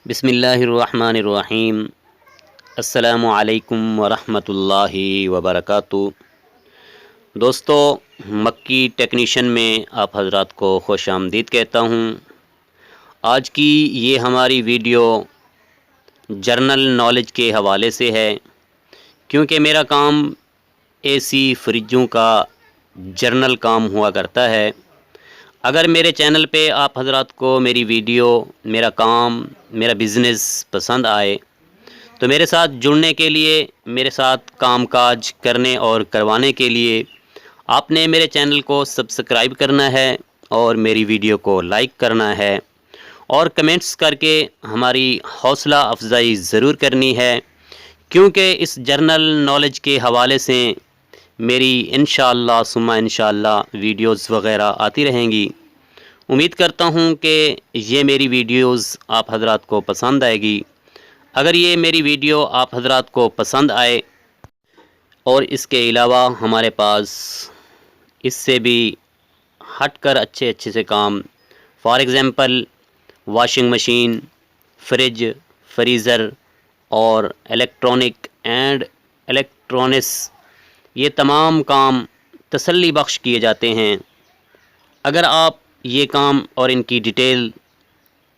بسم اللہ الرحمن الرحیم۔ السلام علیکم ورحمۃ اللہ وبرکاتہ۔ دوستو، مکی ٹیکنیشین میں آپ حضرات کو خوش آمدید کہتا ہوں۔ آج کی یہ ہماری ویڈیو جرنل نالج کے حوالے سے ہے، کیونکہ میرا کام اے سی فریجوں کا جرنل کام ہوا کرتا ہے۔ اگر میرے چینل پہ آپ حضرات کو میری ویڈیو، میرا کام، میرا بزنس پسند آئے تو میرے ساتھ جڑنے کے لیے، میرے ساتھ کام کاج کرنے اور کروانے کے لیے آپ نے میرے چینل کو سبسکرائب کرنا ہے اور میری ویڈیو کو لائک کرنا ہے اور کمنٹس کر کے ہماری حوصلہ افزائی ضرور کرنی ہے، کیونکہ اس جرنل نالج کے حوالے سے میری انشاءاللہ ثم انشاءاللہ ویڈیوز وغیرہ آتی رہیں گی۔ امید کرتا ہوں کہ یہ میری ویڈیوز آپ حضرات کو پسند آئے گی۔ اگر یہ میری ویڈیو آپ حضرات کو پسند آئے اور اس کے علاوہ ہمارے پاس اس سے بھی ہٹ کر اچھے سے کام، for example washing machine, fridge, freezer اور الیکٹرانک اینڈ الیکٹرونکس، یہ تمام کام تسلی بخش کیے جاتے ہیں۔ اگر آپ یہ کام اور ان کی ڈیٹیل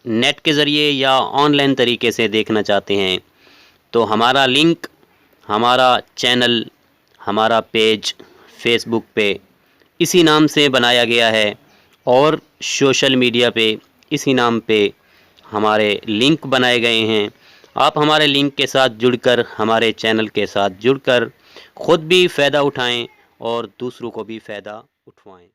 نیٹ کے ذریعے یا آن لائن طریقے سے دیکھنا چاہتے ہیں تو ہمارا لنک، ہمارا چینل، ہمارا پیج فیس بک پہ اسی نام سے بنایا گیا ہے اور سوشل میڈیا پہ اسی نام پہ ہمارے لنک بنائے گئے ہیں۔ آپ ہمارے لنک کے ساتھ جڑ کر، ہمارے چینل کے ساتھ جڑ کر خود بھی فائدہ اٹھائیں اور دوسروں کو بھی فائدہ اٹھوائیں۔